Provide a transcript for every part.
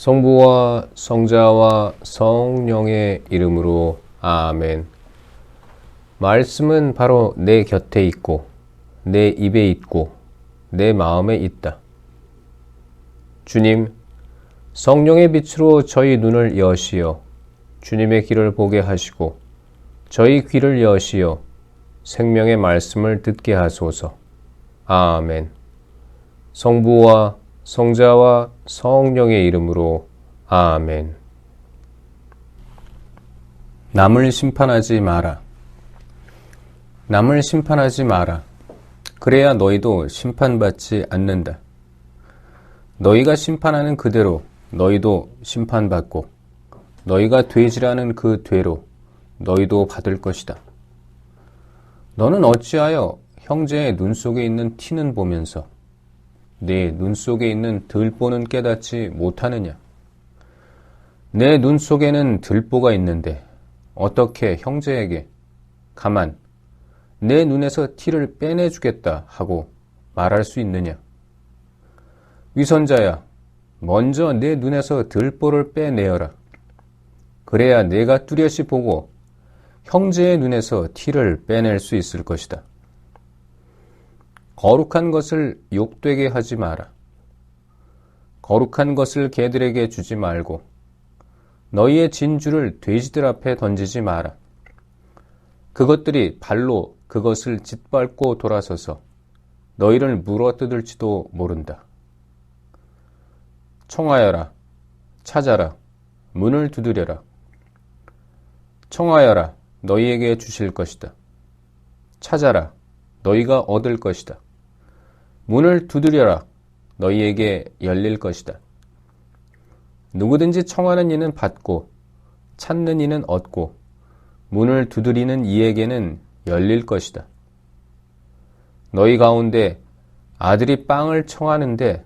성부와 성자와 성령의 이름으로 아멘. 말씀은 바로 내 곁에 있고 내 입에 있고 내 마음에 있다. 주님, 성령의 빛으로 저희 눈을 여시어 주님의 길을 보게 하시고 저희 귀를 여시어 생명의 말씀을 듣게 하소서. 아멘. 성부와 성자와 성령의 이름으로 아멘. 남을 심판하지 마라. 남을 심판하지 마라. 그래야 너희도 심판받지 않는다. 너희가 심판하는 그대로 너희도 심판받고 너희가 되지라는 그 되로 너희도 받을 것이다. 너는 어찌하여 형제의 눈 속에 있는 티는 보면서 네 눈 속에 있는 들보는 깨닫지 못하느냐? 내 눈 속에는 들보가 있는데 어떻게 형제에게 가만 내 눈에서 티를 빼내주겠다 하고 말할 수 있느냐? 위선자야, 먼저 내 눈에서 들보를 빼내어라. 그래야 내가 뚜렷이 보고 형제의 눈에서 티를 빼낼 수 있을 것이다. 거룩한 것을 욕되게 하지 마라. 거룩한 것을 개들에게 주지 말고 너희의 진주를 돼지들 앞에 던지지 마라. 그것들이 발로 그것을 짓밟고 돌아서서 너희를 물어뜯을지도 모른다. 청하여라, 찾아라, 문을 두드려라. 청하여라, 너희에게 주실 것이다. 찾아라, 너희가 얻을 것이다. 문을 두드려라, 너희에게 열릴 것이다. 누구든지 청하는 이는 받고 찾는 이는 얻고 문을 두드리는 이에게는 열릴 것이다. 너희 가운데 아들이 빵을 청하는데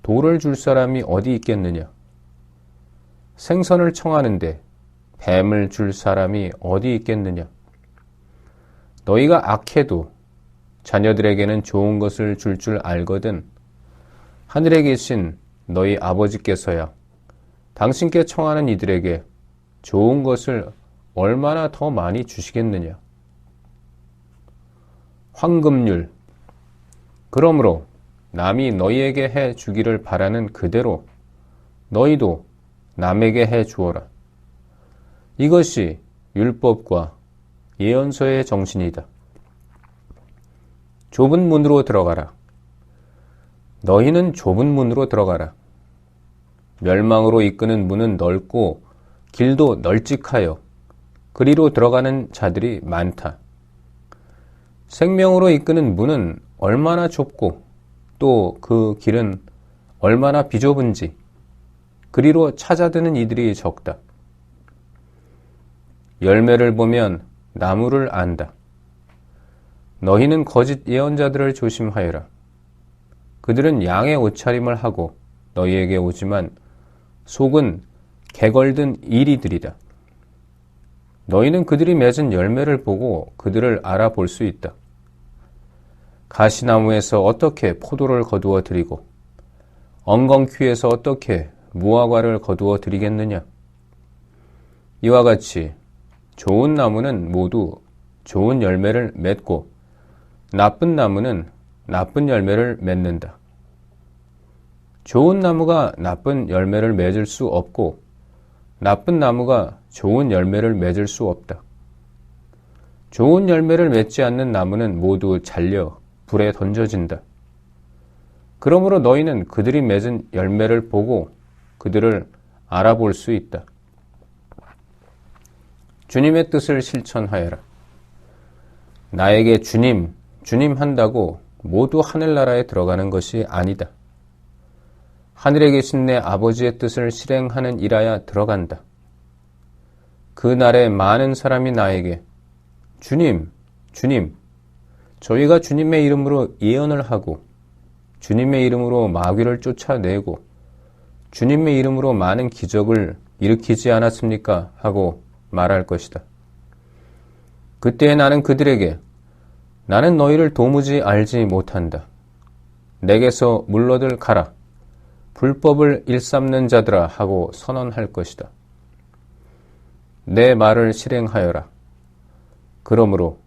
돌을 줄 사람이 어디 있겠느냐? 생선을 청하는데 뱀을 줄 사람이 어디 있겠느냐? 너희가 악해도 자녀들에게는 좋은 것을 줄 알거든 하늘에 계신 너희 아버지께서야 당신께 청하는 이들에게 좋은 것을 얼마나 더 많이 주시겠느냐? 황금률. 그러므로 남이 너희에게 해 주기를 바라는 그대로 너희도 남에게 해 주어라. 이것이 율법과 예언서의 정신이다. 좁은 문으로 들어가라. 너희는 좁은 문으로 들어가라. 멸망으로 이끄는 문은 넓고 길도 널찍하여 그리로 들어가는 자들이 많다. 생명으로 이끄는 문은 얼마나 좁고 또 그 길은 얼마나 비좁은지 그리로 찾아드는 이들이 적다. 열매를 보면 나무를 안다. 너희는 거짓 예언자들을 조심하여라. 그들은 양의 옷차림을 하고 너희에게 오지만 속은 개걸든 이리들이다. 너희는 그들이 맺은 열매를 보고 그들을 알아볼 수 있다. 가시나무에서 어떻게 포도를 거두어 드리고 엉겅퀴에서 어떻게 무화과를 거두어 드리겠느냐? 이와 같이 좋은 나무는 모두 좋은 열매를 맺고 나쁜 나무는 나쁜 열매를 맺는다. 좋은 나무가 나쁜 열매를 맺을 수 없고 나쁜 나무가 좋은 열매를 맺을 수 없다. 좋은 열매를 맺지 않는 나무는 모두 잘려 불에 던져진다. 그러므로 너희는 그들이 맺은 열매를 보고 그들을 알아볼 수 있다. 주님의 뜻을 실천하여라. 나에게 주님, 주님 한다고 모두 하늘나라에 들어가는 것이 아니다. 하늘에 계신 내 아버지의 뜻을 실행하는 이라야 들어간다. 그 날에 많은 사람이 나에게 주님, 주님, 저희가 주님의 이름으로 예언을 하고 주님의 이름으로 마귀를 쫓아내고 주님의 이름으로 많은 기적을 일으키지 않았습니까? 하고 말할 것이다. 그때 나는 그들에게 나는 너희를 도무지 알지 못한다. 내게서 물러들 가라. 불법을 일삼는 자들아 하고 선언할 것이다. 내 말을 실행하여라. 그러므로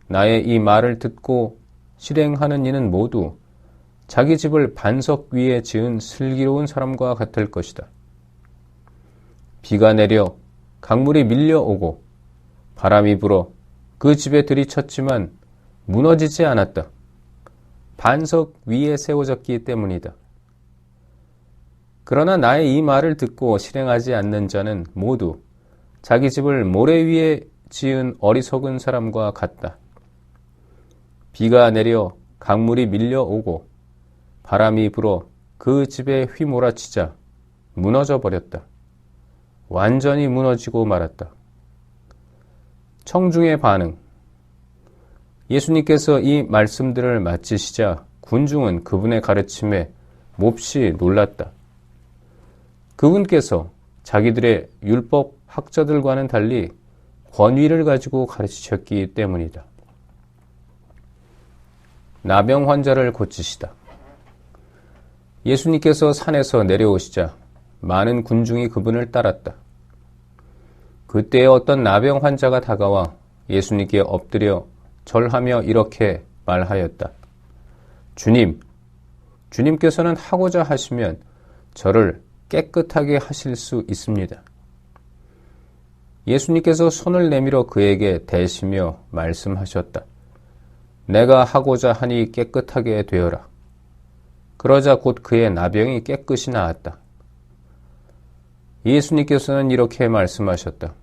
나의 이 말을 듣고 실행하는 이는 모두 자기 집을 반석 위에 지은 슬기로운 사람과 같을 것이다. 비가 내려 강물이 밀려오고 바람이 불어 그 집에 들이쳤지만 무너지지 않았다. 반석 위에 세워졌기 때문이다. 그러나 나의 이 말을 듣고 실행하지 않는 자는 모두 자기 집을 모래 위에 지은 어리석은 사람과 같다. 비가 내려 강물이 밀려오고 바람이 불어 그 집에 휘몰아치자 무너져 버렸다. 완전히 무너지고 말았다. 청중의 반응. 예수님께서 이 말씀들을 마치시자 군중은 그분의 가르침에 몹시 놀랐다. 그분께서 자기들의 율법 학자들과는 달리 권위를 가지고 가르치셨기 때문이다. 나병 환자를 고치시다. 예수님께서 산에서 내려오시자 많은 군중이 그분을 따랐다. 그때 어떤 나병 환자가 다가와 예수님께 엎드려 절하며 이렇게 말하였다. 주님, 주님께서는 하고자 하시면 저를 깨끗하게 하실 수 있습니다. 예수님께서 손을 내밀어 그에게 대시며 말씀하셨다. 내가 하고자 하니 깨끗하게 되어라. 그러자 곧 그의 나병이 깨끗이 나았다. 예수님께서는 이렇게 말씀하셨다.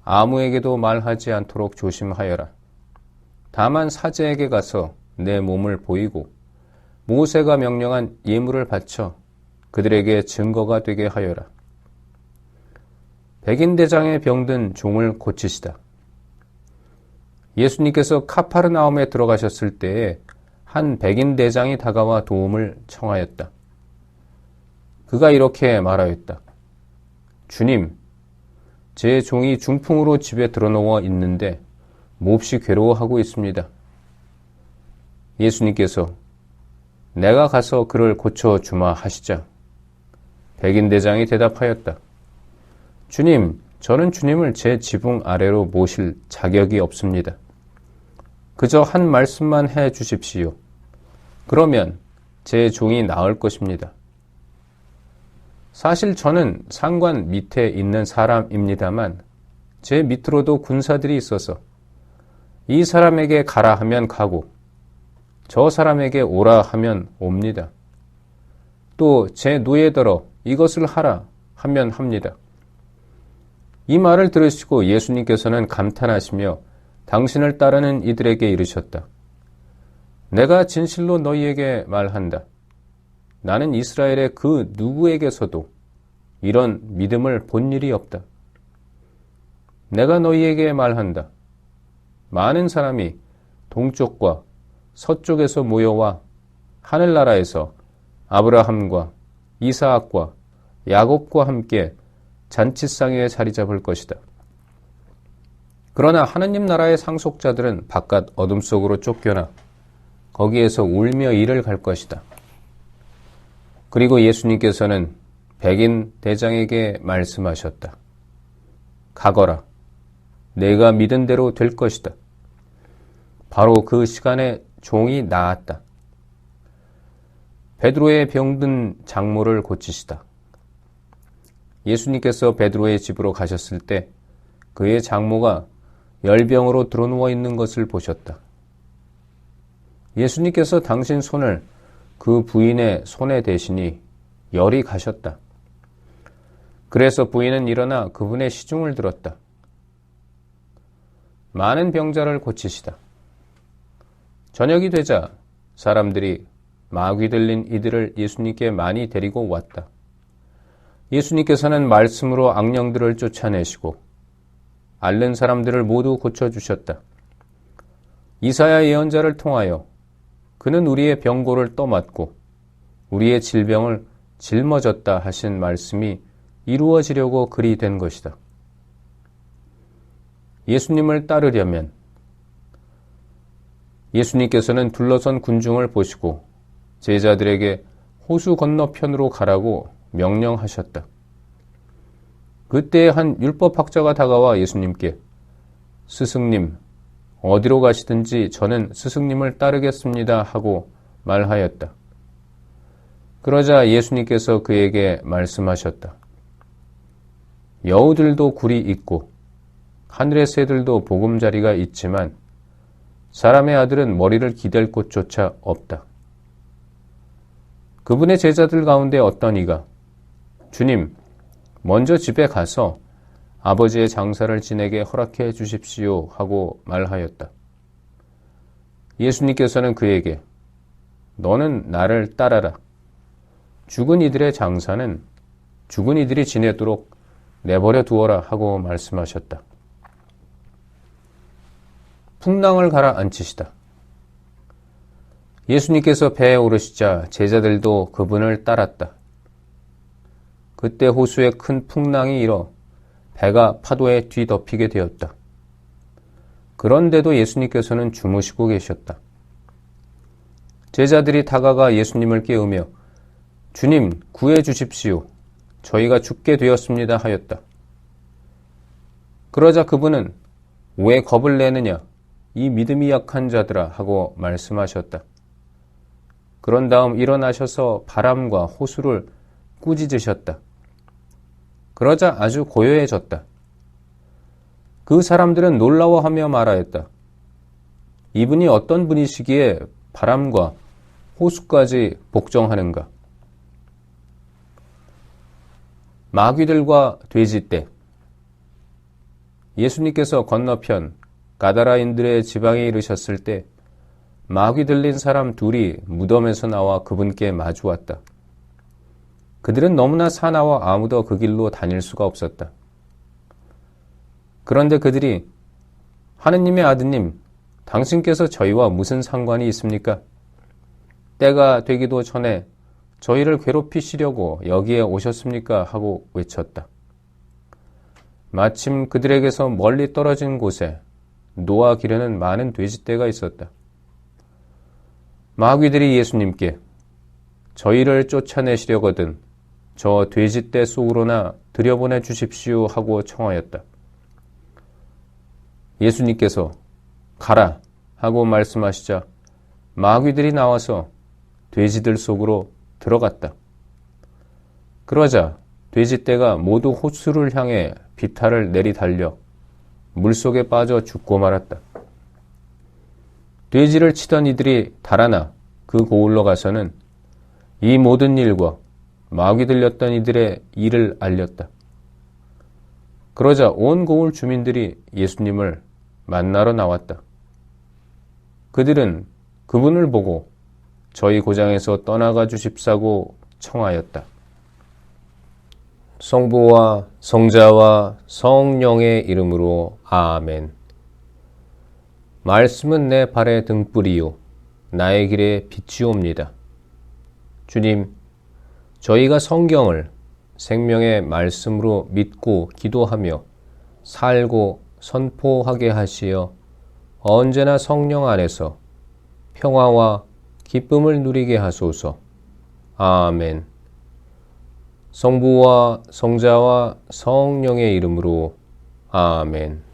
아무에게도 말하지 않도록 조심하여라. 다만 사제에게 가서 내 몸을 보이고 모세가 명령한 예물을 바쳐 그들에게 증거가 되게 하여라. 백인대장에 병든 종을 고치시다. 예수님께서 카파르나움에 들어가셨을 때에 한 백인대장이 다가와 도움을 청하였다. 그가 이렇게 말하였다. 주님, 제 종이 중풍으로 집에 들어누워 있는데 몹시 괴로워하고 있습니다. 예수님께서 내가 가서 그를 고쳐주마 하시자 백인대장이 대답하였다. 주님, 저는 주님을 제 지붕 아래로 모실 자격이 없습니다. 그저 한 말씀만 해 주십시오. 그러면 제 종이 나을 것입니다. 사실 저는 상관 밑에 있는 사람입니다만 제 밑으로도 군사들이 있어서 이 사람에게 가라 하면 가고 저 사람에게 오라 하면 옵니다. 또 제 노예더러 이것을 하라 하면 합니다. 이 말을 들으시고 예수님께서는 감탄하시며 당신을 따르는 이들에게 이르셨다. 내가 진실로 너희에게 말한다. 나는 이스라엘의 그 누구에게서도 이런 믿음을 본 일이 없다. 내가 너희에게 말한다. 많은 사람이 동쪽과 서쪽에서 모여와 하늘나라에서 아브라함과 이사악과 야곱과 함께 잔치상에 자리 잡을 것이다. 그러나 하느님 나라의 상속자들은 바깥 어둠 속으로 쫓겨나 거기에서 울며 이를 갈 것이다. 그리고 예수님께서는 백인 대장에게 말씀하셨다. 가거라. 내가 믿은 대로 될 것이다. 바로 그 시간에 종이 나았다. 베드로의 병든 장모를 고치시다. 예수님께서 베드로의 집으로 가셨을 때 그의 장모가 열병으로 드러누워 있는 것을 보셨다. 예수님께서 당신 손을 그 부인의 손에 대시니 열이 가셨다. 그래서 부인은 일어나 그분의 시중을 들었다. 많은 병자를 고치시다. 저녁이 되자 사람들이 마귀 들린 이들을 예수님께 많이 데리고 왔다. 예수님께서는 말씀으로 악령들을 쫓아내시고 앓는 사람들을 모두 고쳐주셨다. 이사야 예언자를 통하여 그는 우리의 병고를 떠맡고 우리의 질병을 짊어졌다 하신 말씀이 이루어지려고 그리 된 것이다. 예수님을 따르려면 예수님께서는 둘러선 군중을 보시고 제자들에게 호수 건너편으로 가라고 명령하셨다. 그때 한 율법학자가 다가와 예수님께 스승님, 어디로 가시든지 저는 스승님을 따르겠습니다 하고 말하였다. 그러자 예수님께서 그에게 말씀하셨다. 여우들도 굴이 있고 하늘의 새들도 보금자리가 있지만 사람의 아들은 머리를 기댈 곳조차 없다. 그분의 제자들 가운데 어떤 이가 주님, 먼저 집에 가서 아버지의 장사를 지내게 허락해 주십시오 하고 말하였다. 예수님께서는 그에게 너는 나를 따라라. 죽은 이들의 장사는 죽은 이들이 지내도록 내버려 두어라 하고 말씀하셨다. 풍랑을 가라앉히시다. 예수님께서 배에 오르시자 제자들도 그분을 따랐다. 그때 호수에 큰 풍랑이 일어 배가 파도에 뒤덮이게 되었다. 그런데도 예수님께서는 주무시고 계셨다. 제자들이 다가가 예수님을 깨우며 주님, 구해 주십시오. 저희가 죽게 되었습니다 하였다. 그러자 그분은 왜 겁을 내느냐? 이 믿음이 약한 자들아 하고 말씀하셨다. 그런 다음 일어나셔서 바람과 호수를 꾸짖으셨다. 그러자 아주 고요해졌다. 그 사람들은 놀라워하며 말하였다. 이분이 어떤 분이시기에 바람과 호수까지 복종하는가? 마귀들과 돼지떼. 예수님께서 건너편 가다라인들의 지방에 이르셨을 때 마귀 들린 사람 둘이 무덤에서 나와 그분께 마주 왔다. 그들은 너무나 사나워 아무도 그 길로 다닐 수가 없었다. 그런데 그들이 하느님의 아드님, 당신께서 저희와 무슨 상관이 있습니까? 때가 되기도 전에 저희를 괴롭히시려고 여기에 오셨습니까? 하고 외쳤다. 마침 그들에게서 멀리 떨어진 곳에 노아 기르는 많은 돼지떼가 있었다. 마귀들이 예수님께 저희를 쫓아내시려거든 저 돼지떼 속으로나 들여보내 주십시오 하고 청하였다. 예수님께서 가라 하고 말씀하시자 마귀들이 나와서 돼지들 속으로 들어갔다. 그러자 돼지떼가 모두 호수를 향해 비탈을 내리달려 물속에 빠져 죽고 말았다. 돼지를 치던 이들이 달아나 그 고을로 가서는 이 모든 일과 마귀 들렸던 이들의 일을 알렸다. 그러자 온 고을 주민들이 예수님을 만나러 나왔다. 그들은 그분을 보고 저희 고장에서 떠나가 주십사고 청하였다. 성부와 성자와 성령의 이름으로 아멘. 말씀은 내 발의 등불이요 나의 길에 빛이옵니다. 주님, 저희가 성경을 생명의 말씀으로 믿고 기도하며 살고 선포하게 하시어 언제나 성령 안에서 평화와 기쁨을 누리게 하소서. 아멘. 성부와 성자와 성령의 이름으로 아멘.